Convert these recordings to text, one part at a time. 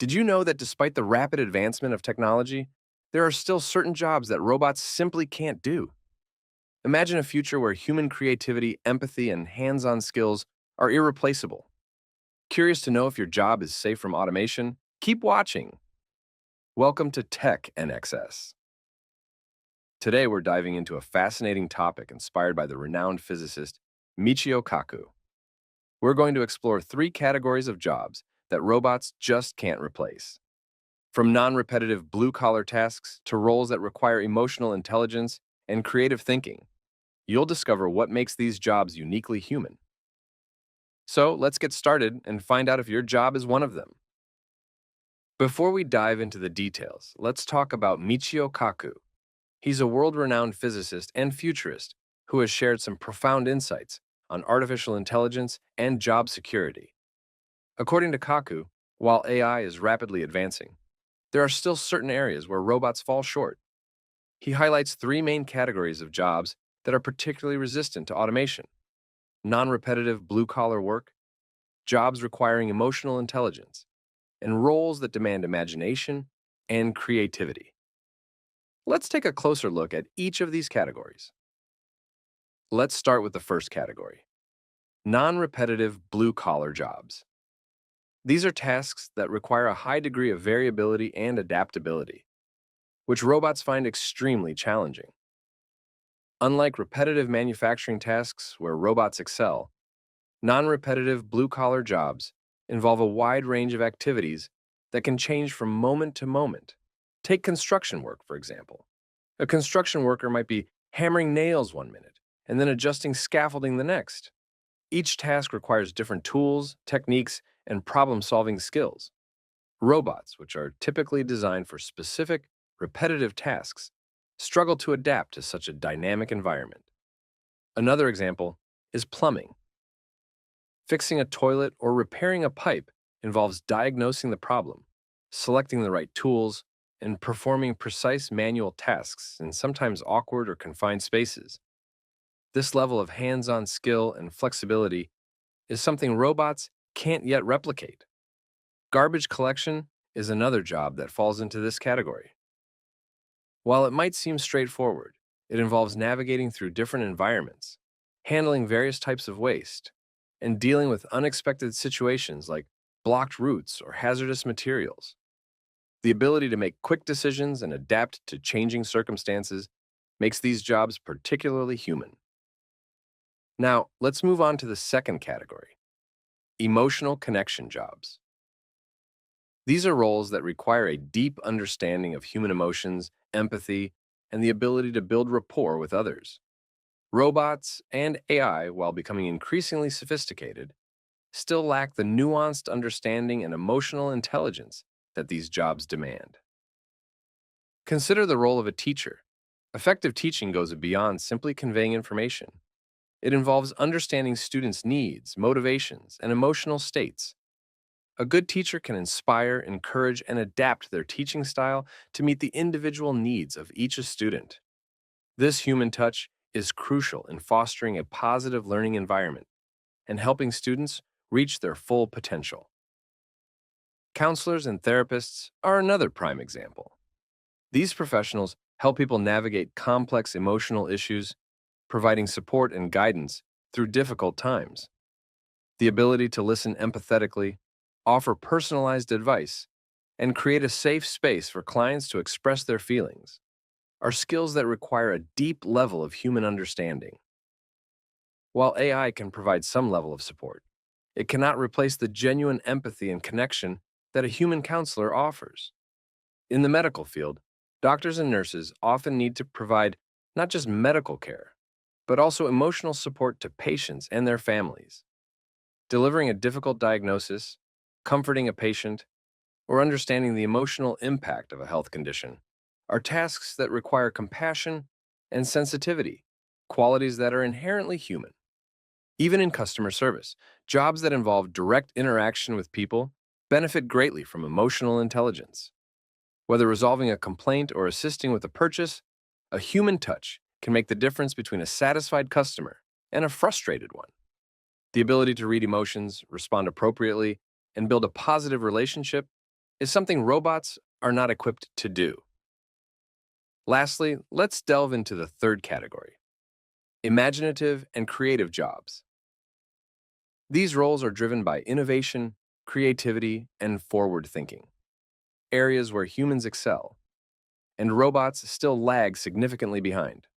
Did you know that despite the rapid advancement of technology, there are still certain jobs that robots simply can't do? Imagine a future where human creativity, empathy, and hands on skills are irreplaceable. Curious to know if your job is safe from automation? Keep watching. Welcome to TEKNXS. Today, we're diving into a fascinating topic inspired by the renowned physicist Michio Kaku. We're going to explore three categories of jobs that robots just can't replace. From non-repetitive blue-collar tasks to roles that require emotional intelligence and creative thinking, you'll discover what makes these jobs uniquely human. So let's get started and find out if your job is one of them. Before we dive into the details, let's talk about Michio Kaku. He's a world-renowned physicist and futurist who has shared some profound insights on artificial intelligence and job security. According to Kaku, while AI is rapidly advancing, there are still certain areas where robots fall short. He highlights three main categories of jobs that are particularly resistant to automation: non-repetitive blue-collar work, jobs requiring emotional intelligence, and roles that demand imagination and creativity. Let's take a closer look at each of these categories. Let's start with the first category: non-repetitive blue-collar jobs. These are tasks that require a high degree of variability and adaptability, which robots find extremely challenging. Unlike repetitive manufacturing tasks where robots excel, non-repetitive blue-collar jobs involve a wide range of activities that can change from moment to moment. Take construction work, for example. A construction worker might be hammering nails one minute and then adjusting scaffolding the next. Each task requires different tools, techniques, and problem-solving skills. Robots, which are typically designed for specific, repetitive tasks, struggle to adapt to such a dynamic environment. Another example is plumbing. Fixing a toilet or repairing a pipe involves diagnosing the problem, selecting the right tools, and performing precise manual tasks in sometimes awkward or confined spaces. This level of hands-on skill and flexibility is something robots can't yet replicate. Garbage collection is another job that falls into this category. While it might seem straightforward, it involves navigating through different environments, handling various types of waste, and dealing with unexpected situations like blocked routes or hazardous materials. The ability to make quick decisions and adapt to changing circumstances makes these jobs particularly human. Now, let's move on to the second category: emotional connection jobs. These are roles that require a deep understanding of human emotions, empathy, and the ability to build rapport with others. Robots and AI, while becoming increasingly sophisticated, still lack the nuanced understanding and emotional intelligence that these jobs demand. Consider the role of a teacher. Effective teaching goes beyond simply conveying information. It involves understanding students' needs, motivations, and emotional states. A good teacher can inspire, encourage, and adapt their teaching style to meet the individual needs of each student. This human touch is crucial in fostering a positive learning environment and helping students reach their full potential. Counselors and therapists are another prime example. These professionals help people navigate complex emotional issues, providing support and guidance through difficult times. The ability to listen empathetically, offer personalized advice, and create a safe space for clients to express their feelings are skills that require a deep level of human understanding. While AI can provide some level of support, it cannot replace the genuine empathy and connection that a human counselor offers. In the medical field, doctors and nurses often need to provide not just medical care, but also emotional support to patients and their families. Delivering a difficult diagnosis, comforting a patient, or understanding the emotional impact of a health condition are tasks that require compassion and sensitivity, qualities that are inherently human. Even in customer service, jobs that involve direct interaction with people benefit greatly from emotional intelligence. Whether resolving a complaint or assisting with a purchase, a human touch can make the difference between a satisfied customer and a frustrated one. The ability to read emotions, respond appropriately, and build a positive relationship is something robots are not equipped to do. Lastly, let's delve into the third category: imaginative and creative jobs. These roles are driven by innovation, creativity, and forward thinking, areas where humans excel, and robots still lag significantly behind.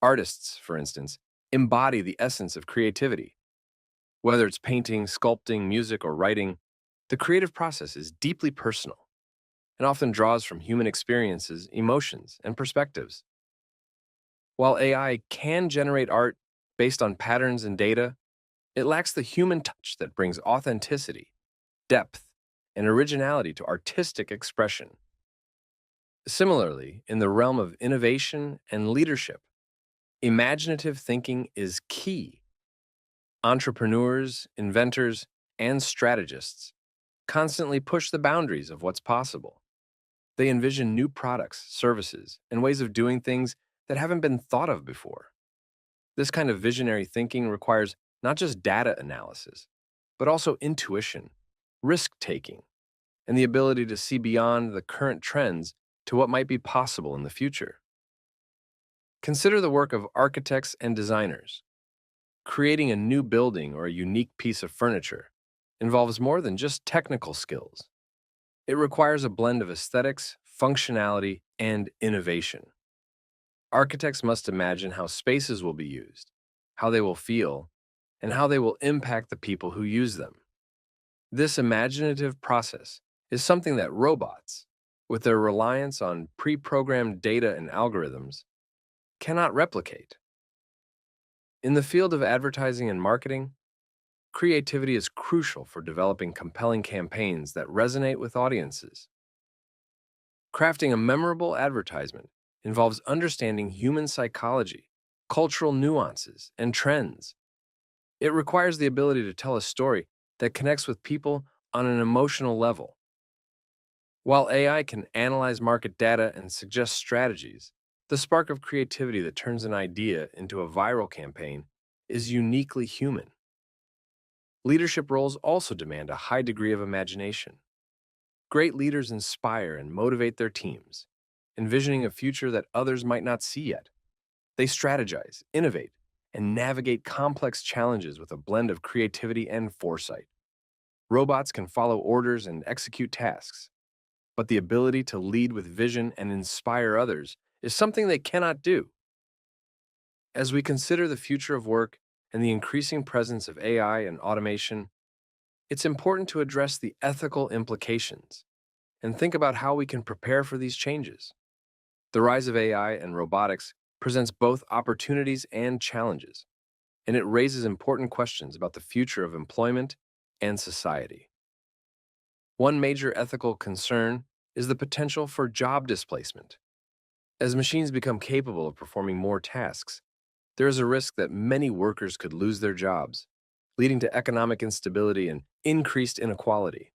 Artists, for instance, embody the essence of creativity. Whether it's painting, sculpting, music, or writing, the creative process is deeply personal and often draws from human experiences, emotions, and perspectives. While AI can generate art based on patterns and data, it lacks the human touch that brings authenticity, depth, and originality to artistic expression. Similarly, in the realm of innovation and leadership, imaginative thinking is key. Entrepreneurs, inventors, and strategists constantly push the boundaries of what's possible. They envision new products, services, and ways of doing things that haven't been thought of before. This kind of visionary thinking requires not just data analysis, but also intuition, risk taking, and the ability to see beyond the current trends to what might be possible in the future. Consider the work of architects and designers. Creating a new building or a unique piece of furniture involves more than just technical skills. It requires a blend of aesthetics, functionality, and innovation. Architects must imagine how spaces will be used, how they will feel, and how they will impact the people who use them. This imaginative process is something that robots, with their reliance on pre-programmed data and algorithms, cannot replicate. In the field of advertising and marketing, creativity is crucial for developing compelling campaigns that resonate with audiences. Crafting a memorable advertisement involves understanding human psychology, cultural nuances, and trends. It requires the ability to tell a story that connects with people on an emotional level. While AI can analyze market data and suggest strategies, the spark of creativity that turns an idea into a viral campaign is uniquely human. Leadership roles also demand a high degree of imagination. Great leaders inspire and motivate their teams, envisioning a future that others might not see yet. They strategize, innovate, and navigate complex challenges with a blend of creativity and foresight. Robots can follow orders and execute tasks, but the ability to lead with vision and inspire others is something they cannot do. As we consider the future of work and the increasing presence of AI and automation, it's important to address the ethical implications and think about how we can prepare for these changes. The rise of AI and robotics presents both opportunities and challenges, and it raises important questions about the future of employment and society. One major ethical concern is the potential for job displacement. As machines become capable of performing more tasks, there is a risk that many workers could lose their jobs, leading to economic instability and increased inequality.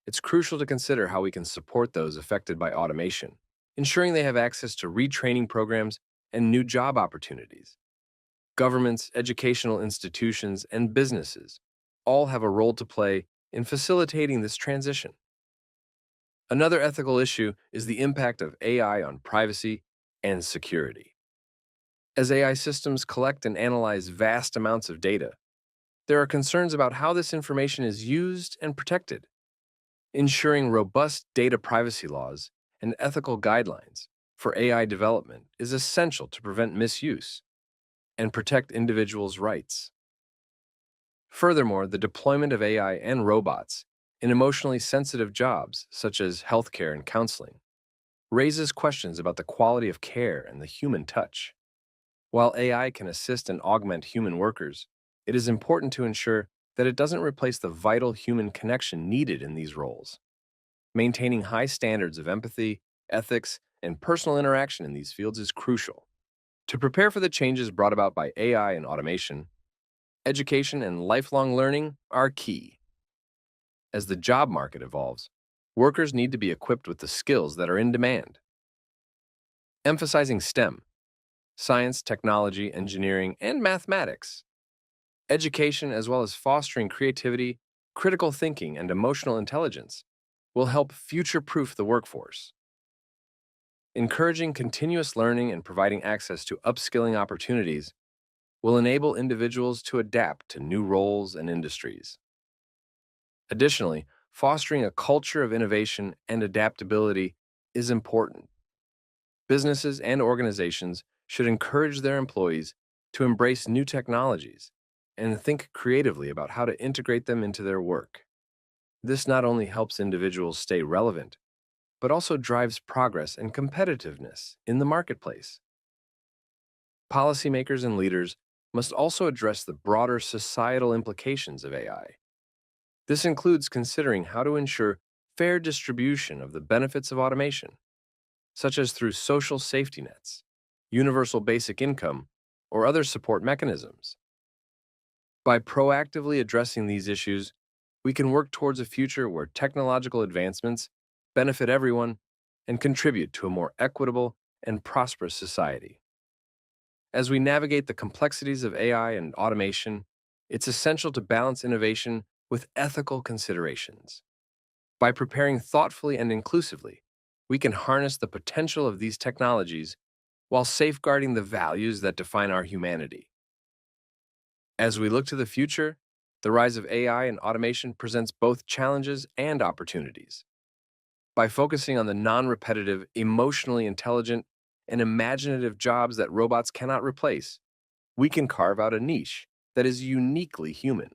It's crucial to consider how we can support those affected by automation, ensuring they have access to retraining programs and new job opportunities. Governments, educational institutions, and businesses all have a role to play in facilitating this transition. Another ethical issue is the impact of AI on privacy and security. As AI systems collect and analyze vast amounts of data, there are concerns about how this information is used and protected. Ensuring robust data privacy laws and ethical guidelines for AI development is essential to prevent misuse and protect individuals' rights. Furthermore, the deployment of AI and robots in emotionally sensitive jobs, such as healthcare and counseling, raises questions about the quality of care and the human touch. While AI can assist and augment human workers, it is important to ensure that it doesn't replace the vital human connection needed in these roles. Maintaining high standards of empathy, ethics, and personal interaction in these fields is crucial. To prepare for the changes brought about by AI and automation, education and lifelong learning are key. As the job market evolves, workers need to be equipped with the skills that are in demand. Emphasizing STEM, science, technology, engineering, and mathematics, education as well as fostering creativity, critical thinking, and emotional intelligence will help future-proof the workforce. Encouraging continuous learning and providing access to upskilling opportunities will enable individuals to adapt to new roles and industries. Additionally, fostering a culture of innovation and adaptability is important. Businesses and organizations should encourage their employees to embrace new technologies and think creatively about how to integrate them into their work. This not only helps individuals stay relevant, but also drives progress and competitiveness in the marketplace. Policymakers and leaders must also address the broader societal implications of AI. This includes considering how to ensure fair distribution of the benefits of automation, such as through social safety nets, universal basic income, or other support mechanisms. By proactively addressing these issues, we can work towards a future where technological advancements benefit everyone and contribute to a more equitable and prosperous society. As we navigate the complexities of AI and automation, it's essential to balance innovation with ethical considerations. By preparing thoughtfully and inclusively, we can harness the potential of these technologies while safeguarding the values that define our humanity. As we look to the future, the rise of AI and automation presents both challenges and opportunities. By focusing on the non-repetitive, emotionally intelligent, and imaginative jobs that robots cannot replace, we can carve out a niche that is uniquely human.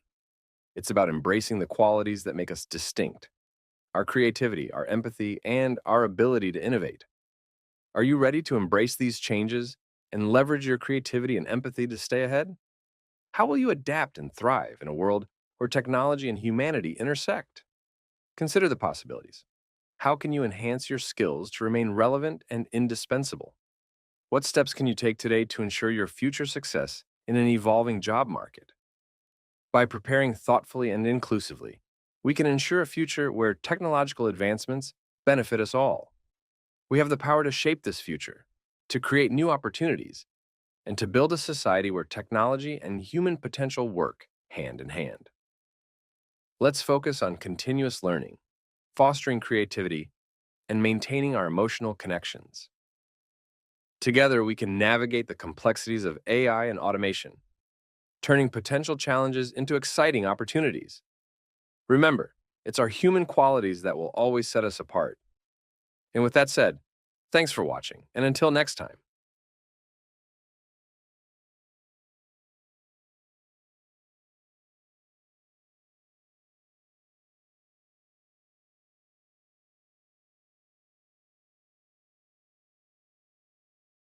It's about embracing the qualities that make us distinct: our creativity, our empathy, and our ability to innovate. Are you ready to embrace these changes and leverage your creativity and empathy to stay ahead? How will you adapt and thrive in a world where technology and humanity intersect? Consider the possibilities. How can you enhance your skills to remain relevant and indispensable? What steps can you take today to ensure your future success in an evolving job market? By preparing thoughtfully and inclusively, we can ensure a future where technological advancements benefit us all. We have the power to shape this future, to create new opportunities, and to build a society where technology and human potential work hand in hand. Let's focus on continuous learning, fostering creativity, and maintaining our emotional connections. Together, we can navigate the complexities of AI and automation, turning potential challenges into exciting opportunities. Remember, it's our human qualities that will always set us apart. And with that said, thanks for watching, and until next time.